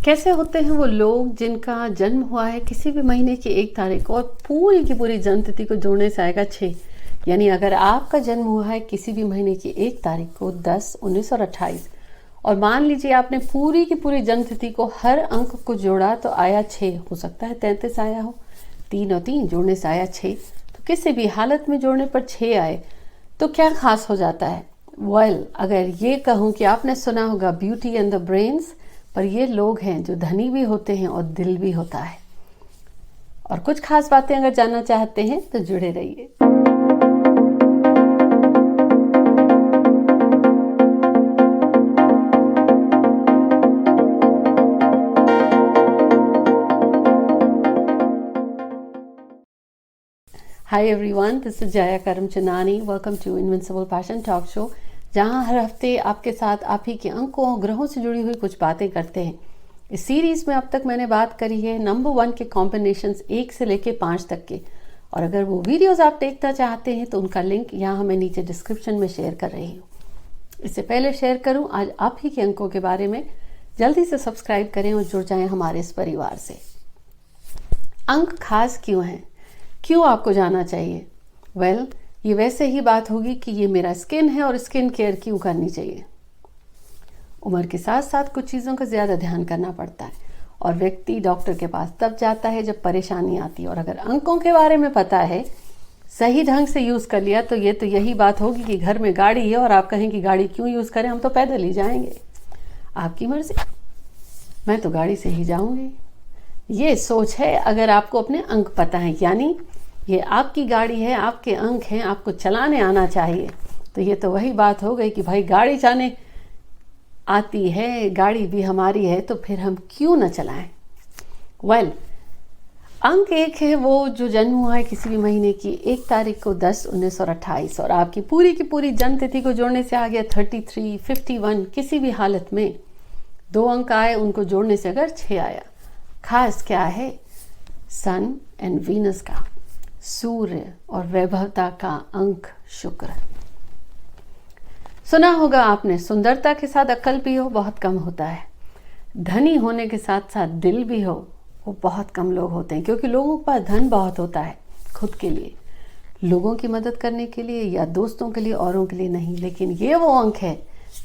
कैसे होते हैं वो लोग जिनका जन्म हुआ है किसी भी महीने की 1 तारीख को और पूरी की पूरी जन्म तिथि को जोड़ने से आएगा 6। यानी अगर आपका जन्म हुआ है किसी भी महीने की 1 तारीख को 10, 19 और 28 और मान लीजिए आपने पूरी की पूरी जन्म तिथि को हर अंक को जोड़ा तो आया 6। हो सकता है 33 आया हो, 3 और 3 जोड़ने से आया 6। तो किसी भी हालत में जोड़ने पर 6 आए तो क्या खास हो जाता है? अगर ये कहूँ कि आपने सुना होगा ब्यूटी एंड द ब्रेन्स, पर ये लोग हैं जो धनी भी होते हैं और दिल भी होता है। और कुछ खास बातें अगर जानना चाहते हैं तो जुड़े रहिए। Hi everyone, this is Jaya Karamchandani. Welcome to Invincible Passion Talk Show, जहां हर हफ्ते आपके साथ आप ही के अंकों और ग्रहों से जुड़ी हुई कुछ बातें करते हैं। इस सीरीज में अब तक मैंने बात करी है नंबर 1 के कॉम्बिनेशंस 1 से लेके 5 तक के, और अगर वो वीडियोस आप देखना चाहते हैं तो उनका लिंक यहाँ मैं नीचे डिस्क्रिप्शन में शेयर कर रही हूँ। इससे पहले शेयर करूँ आज आप ही के अंकों के बारे में, जल्दी से सब्सक्राइब करें और जुड़ जाएं हमारे इस परिवार से। अंक खास क्यों हैं, क्यों आपको जानना चाहिए? ये वैसे ही बात होगी कि ये मेरा स्किन है और स्किन केयर क्यों करनी चाहिए। उम्र के साथ साथ कुछ चीज़ों का ज़्यादा ध्यान करना पड़ता है और व्यक्ति डॉक्टर के पास तब जाता है जब परेशानी आती है। और अगर अंकों के बारे में पता है, सही ढंग से यूज़ कर लिया तो यही बात होगी कि घर में गाड़ी है और आप कहें कि गाड़ी क्यों यूज़ करें, हम तो पैदल ही जाएंगे। आपकी मर्जी, मैं तो गाड़ी से ही जाऊंगी। ये सोच है अगर आपको अपने अंक पता है, यानी ये आपकी गाड़ी है, आपके अंक हैं, आपको चलाने आना चाहिए। तो ये तो वही बात हो गई कि भाई गाड़ी चलाने आती है, गाड़ी भी हमारी है, तो फिर हम क्यों न चलाएं। अंक 1 है वो जो जन्म हुआ है किसी भी महीने की 1 तारीख को 10, 19 और 28 और आपकी पूरी की पूरी जन्म तिथि को जोड़ने से आ गया 33, 51। किसी भी हालत में 2 अंक आए, उनको जोड़ने से अगर 6 आया। खास क्या है? सन एंड वीनस का, सूर्य और वैभवता का अंक शुक्र। सुना होगा आपने, सुंदरता के साथ अक्ल भी हो बहुत कम होता है। धनी होने के साथ साथ दिल भी हो, वो बहुत कम लोग होते हैं, क्योंकि लोगों के पास धन बहुत होता है खुद के लिए, लोगों की मदद करने के लिए या दोस्तों के लिए, औरों के लिए नहीं। लेकिन ये वो अंक है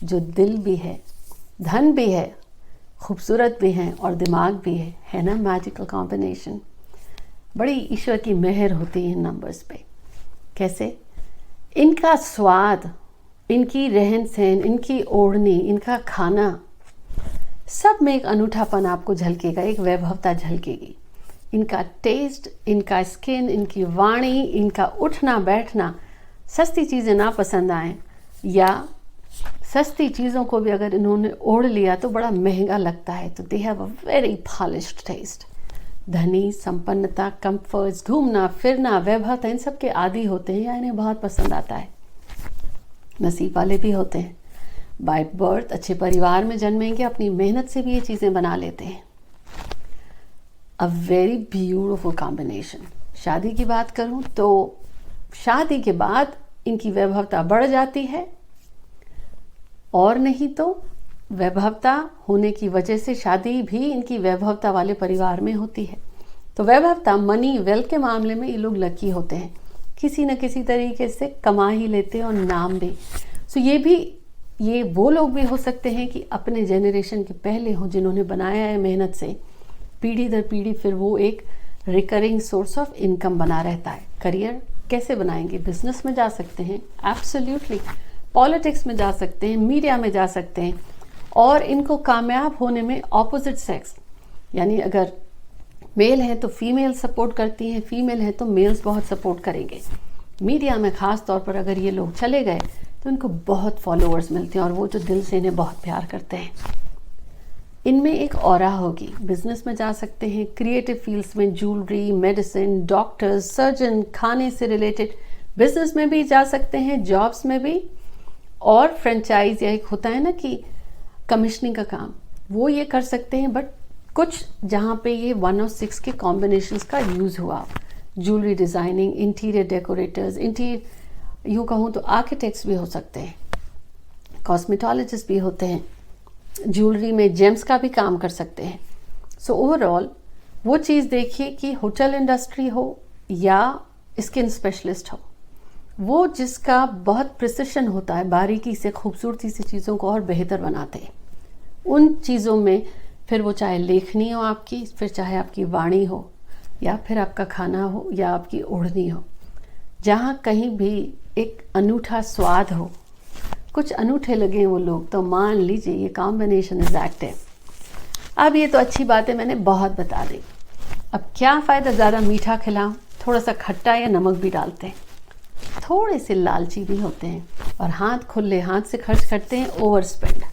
जो दिल भी है, धन भी है, खूबसूरत भी हैं और दिमाग भी है ना। Magical combination. बड़ी ईश्वर की मेहर होती है इन नंबर्स पे। कैसे? इनका स्वाद, इनकी रहन सहन, इनकी ओढ़नी, इनका खाना, सब में एक अनूठापन आपको झलकेगा, एक वैभवता झलकेगी। इनका टेस्ट, इनका स्किन, इनकी वाणी, इनका उठना बैठना। सस्ती चीज़ें ना पसंद आएं या सस्ती चीज़ों को भी अगर इन्होंने ओढ़ लिया तो बड़ा महंगा लगता है। तो they have a very polished taste. धनी, संपन्नता, कंफर्ट्स, घूमना फिरना, वैभवता, इन सब के आदी होते हैं या इन्हें बहुत पसंद आता है। नसीब वाले भी होते हैं, बाय बर्थ अच्छे परिवार में जन्मेंगे, अपनी मेहनत से भी ये चीज़ें बना लेते हैं। A very beautiful combination. शादी की बात करूं तो शादी के बाद इनकी वैभवता बढ़ जाती है, और नहीं तो वैभवता होने की वजह से शादी भी इनकी वैभवता वाले परिवार में होती है। तो वैभवता, मनी, वेल्थ के मामले में ये लोग लकी होते हैं, किसी न किसी तरीके से कमा ही लेते हैं और नाम भी। सो ये वो लोग भी हो सकते हैं कि अपने जनरेशन के पहले हों, जिन्होंने बनाया है मेहनत से, पीढ़ी दर पीढ़ी, फिर वो एक रिकरिंग सोर्स ऑफ इनकम बना रहता है। करियर कैसे बनाएंगे? बिजनेस में जा सकते हैं, एब्सोल्युटली, पॉलिटिक्स में जा सकते हैं, मीडिया में जा सकते हैं। और इनको कामयाब होने में ऑपोजिट सेक्स, यानी अगर मेल है तो फीमेल सपोर्ट करती हैं, फीमेल है तो मेल्स बहुत सपोर्ट करेंगे। मीडिया में ख़ास तौर पर अगर ये लोग चले गए तो इनको बहुत फॉलोअर्स मिलते हैं और वो जो दिल से इन्हें बहुत प्यार करते हैं। इनमें एक ऑरा होगी। बिजनेस में जा सकते हैं, क्रिएटिव फील्ड्स में, ज्वेलरी, मेडिसिन, डॉक्टर्स, सर्जन, खाने से रिलेटेड बिजनेस में भी जा सकते हैं, जॉब्स में भी। और फ्रेंचाइज, या एक होता है ना कि कमिश्निंग का काम, वो ये कर सकते हैं। बट कुछ जहाँ पे ये 1 और 6 के कॉम्बिनेशंस का यूज़ हुआ, ज्वेलरी डिज़ाइनिंग, इंटीरियर डेकोरेटर्स, यूँ कहूँ तो आर्किटेक्ट्स भी हो सकते हैं, कॉस्मेटोलॉजिस्ट भी होते हैं, ज्वेलरी में जेम्स का भी काम कर सकते हैं। सो ओवरऑल वो चीज़ देखिए कि होटल इंडस्ट्री हो या स्किन स्पेशलिस्ट हो, वो जिसका बहुत प्रिसिशन होता है, बारीकी से खूबसूरती से चीज़ों को और बेहतर बनाते हैं, उन चीज़ों में फिर वो चाहे लेखनी हो आपकी, फिर चाहे आपकी वाणी हो, या फिर आपका खाना हो, या आपकी ओढ़नी हो, जहाँ कहीं भी एक अनूठा स्वाद हो, कुछ अनूठे लगे वो लोग, तो मान लीजिए ये कॉम्बिनेशन इज एक्टिव। अब ये तो अच्छी बात है, मैंने बहुत बता दी। अब क्या फ़ायदा ज़्यादा मीठा खिलाऊं, थोड़ा सा खट्टा या नमक भी डालते हैं, थोड़े से लालची भी होते हैं और हाथ खुले हाथ से खर्च करते हैं, ओवर स्पेंड।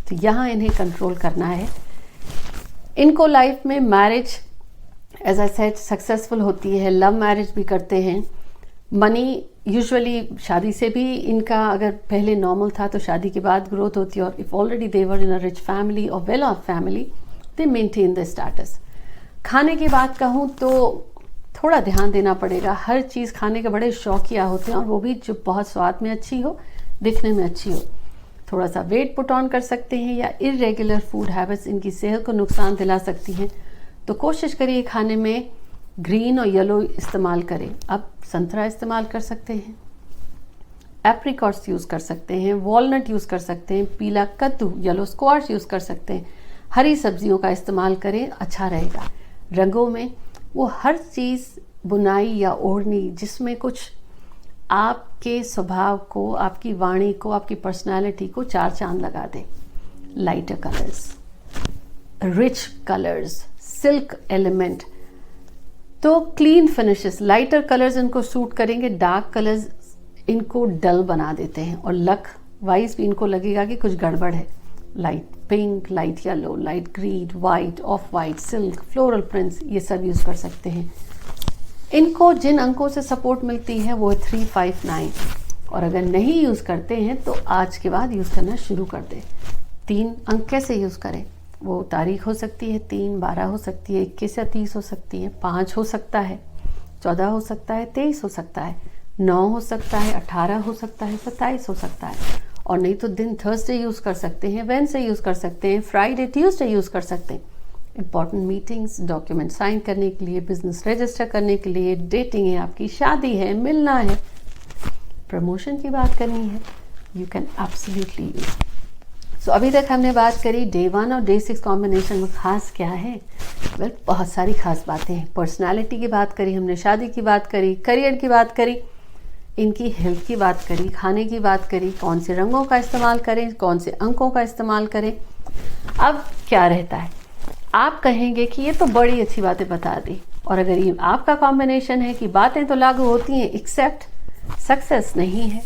तो यहाँ इन्हें कंट्रोल करना है। इनको लाइफ में marriage as I said successful होती है, लव मैरिज भी करते हैं। मनी यूजुअली शादी से भी इनका अगर पहले नॉर्मल था तो शादी के बाद ग्रोथ होती है, और if already they're in a rich family और well off family they maintain the status. खाने की बात कहूँ तो थोड़ा ध्यान देना पड़ेगा, हर चीज़ खाने के बड़े शौकिया होते हैं, और वो भी जो बहुत स्वाद में अच्छी हो, दिखने में अच्छी हो। थोड़ा सा वेट पुट ऑन कर सकते हैं, या इरेगुलर फूड हैबिट्स इनकी सेहत को नुकसान दिला सकती हैं, तो कोशिश करिए खाने में ग्रीन और येलो इस्तेमाल करें। अब संतरा इस्तेमाल कर सकते हैं, एप्रिकॉट्स यूज़ कर सकते हैं, वॉलनट यूज़ कर सकते हैं, पीला कद्दू येलो स्क्वाश यूज़ कर सकते हैं। हरी सब्जियों का इस्तेमाल करें, अच्छा रहेगा। रंगों में वो हर चीज़, बुनाई या ओढ़नी जिसमें कुछ आपके स्वभाव को, आपकी वाणी को, आपकी पर्सनालिटी को चार चांद लगा दे। Lighter colours, rich colours, silk element, तो क्लीन फिनिशेस, लाइटर कलर्स इनको सूट करेंगे, डार्क कलर्स इनको डल बना देते हैं, और लक वाइज भी इनको लगेगा कि कुछ गड़बड़ है। Light pink, light yellow, light green, white, of white, silk, floral prints, ये सब यूज़ कर सकते हैं। इनको जिन अंकों से सपोर्ट मिलती है वो है 3, 5, 9, और अगर नहीं यूज़ करते हैं तो आज के बाद यूज़ करना शुरू कर दें। 3 अंक कैसे यूज़ करें, वो तारीख हो सकती है 3, 12 हो सकती है, 21 या 30 हो सकती है, 5 हो सकता है, 14 हो सकता है, 23 हो सकता है, 9 हो सकता है, 18 हो सकता है, 27 हो सकता है, और नहीं तो दिन थर्सडे यूज़ कर सकते हैं, वेडनेसडे यूज़ कर सकते हैं, फ्राइडे, ट्यूसडे यूज़ कर सकते हैं। इंपॉर्टेंट मीटिंग्स, डॉक्यूमेंट साइन करने के लिए, बिजनेस रजिस्टर करने के लिए, डेटिंग है आपकी, शादी है, मिलना है, प्रमोशन की बात करनी है, यू कैन एब्सोल्युटली यूज। सो अभी तक हमने बात करी डे 1 और डे 6 कॉम्बिनेशन में खास क्या है। वेल, बहुत सारी खास बातें हैं। पर्सनालिटी की बात करी हमने, शादी की बात करी, करियर की बात करी, इनकी हेल्थ की बात करी, खाने की बात करी, कौन से रंगों का इस्तेमाल करें, कौन से अंकों का इस्तेमाल करें। अब क्या रहता है, आप कहेंगे कि ये तो बड़ी अच्छी बातें बता दी, और अगर ये आपका कॉम्बिनेशन है कि बातें तो लागू होती हैं एक्सेप्ट सक्सेस नहीं है,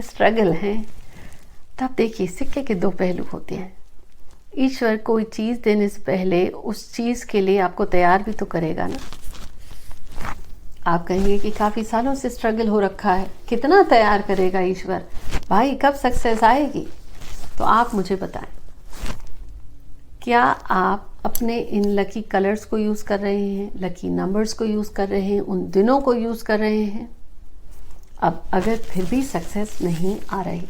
स्ट्रगल है, तब देखिए सिक्के के 2 पहलू होते हैं। ईश्वर कोई चीज़ देने से पहले उस चीज़ के लिए आपको तैयार भी तो करेगा ना। आप कहेंगे कि काफ़ी सालों से स्ट्रगल हो रखा है, कितना तैयार करेगा ईश्वर, भाई कब सक्सेस आएगी। तो आप मुझे बताएं, क्या आप अपने इन लकी कलर्स को यूज़ कर रहे हैं, लकी नंबर्स को यूज़ कर रहे हैं, उन दिनों को यूज़ कर रहे हैं। अब अगर फिर भी सक्सेस नहीं आ रही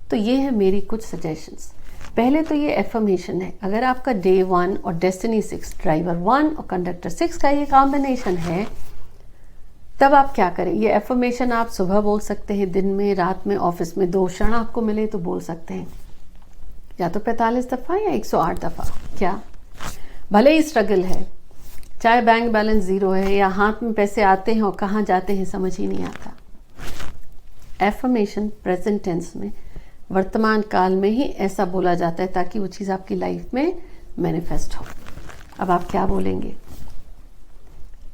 तो ये है मेरी कुछ सजेशंस। पहले तो ये एफर्मेशन है, अगर आपका डे 1 और डेस्टिनी 6, ड्राइवर 1 और कंडक्टर 6 का ये कॉम्बिनेशन है, तब आप क्या करें। ये एफर्मेशन आप सुबह बोल सकते हैं, दिन में, रात में, ऑफिस में, 2 क्षण आपको मिले तो बोल सकते हैं, या तो 45 दफ़ा या 108 दफ़ा। क्या भले ही स्ट्रगल है, चाहे बैंक बैलेंस 0 है या हाथ में पैसे आते हैं और कहाँ जाते हैं समझ ही नहीं आता। एफर्मेशन प्रेजेंट टेंस में, वर्तमान काल में ही ऐसा बोला जाता है ताकि वो चीज़ आपकी लाइफ में मैनिफेस्ट हो। अब आप क्या बोलेंगे,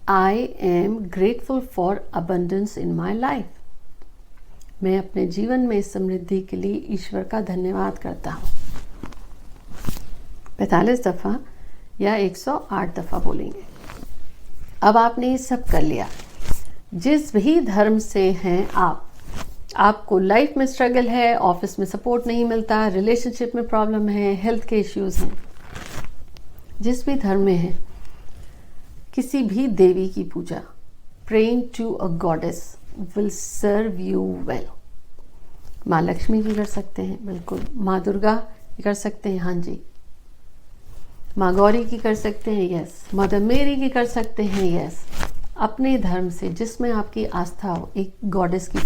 I am grateful for abundance in my life. मैं अपने जीवन में समृद्धि के लिए ईश्वर का धन्यवाद करता हूँ। 45 दफ़ा या 108 दफ़ा बोलेंगे। अब आपने ये सब कर लिया। जिस भी धर्म से हैं आपको लाइफ में स्ट्रगल है, ऑफिस में सपोर्ट नहीं मिलता, रिलेशनशिप में प्रॉब्लम है, हेल्थ के इश्यूज हैं, जिस भी धर्म में है, किसी भी देवी की पूजा, praying to a goddess will serve you well. माँ लक्ष्मी की कर सकते हैं, बिल्कुल। माँ दुर्गा की कर सकते हैं, हाँ जी। माँ गौरी की कर सकते हैं, यस। मदर मेरी की कर सकते हैं, यस। अपने धर्म से जिसमें आपकी आस्था हो, एक गॉडेस की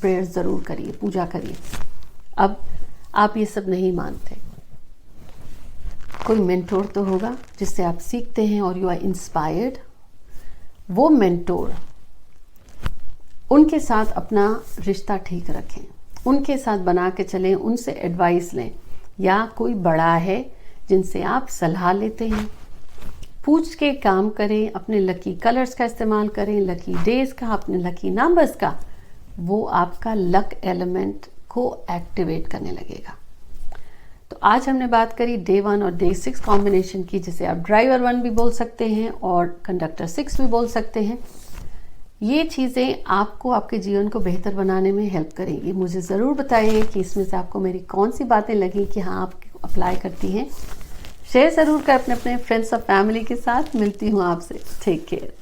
प्रेयर ज़रूर करिए, पूजा करिए। अब आप ये सब नहीं मानते, कोई मेंटोर तो होगा जिससे आप सीखते हैं और यू आर इंस्पायर्ड। वो मेंटोर, उनके साथ अपना रिश्ता ठीक रखें, उनके साथ बना के चलें, उनसे एडवाइस लें, या कोई बड़ा है जिनसे आप सलाह लेते हैं, पूछ के काम करें। अपने लकी कलर्स का इस्तेमाल करें, लकी डेज का, अपने लकी नंबर्स का। वो आपका लक एलिमेंट को एक्टिवेट करने लगेगा। तो आज हमने बात करी डे 1 और डे 6 कॉम्बिनेशन की, जिसे आप ड्राइवर 1 भी बोल सकते हैं और कंडक्टर 6 भी बोल सकते हैं। ये चीज़ें आपको आपके जीवन को बेहतर बनाने में हेल्प करेंगी। मुझे ज़रूर बताइए कि इसमें से आपको मेरी कौन सी बातें लगी कि हाँ आप अप्लाई करती हैं। शेयर ज़रूर कर अपने फ्रेंड्स और फैमिली के साथ। मिलती हूँ आपसे। Take care.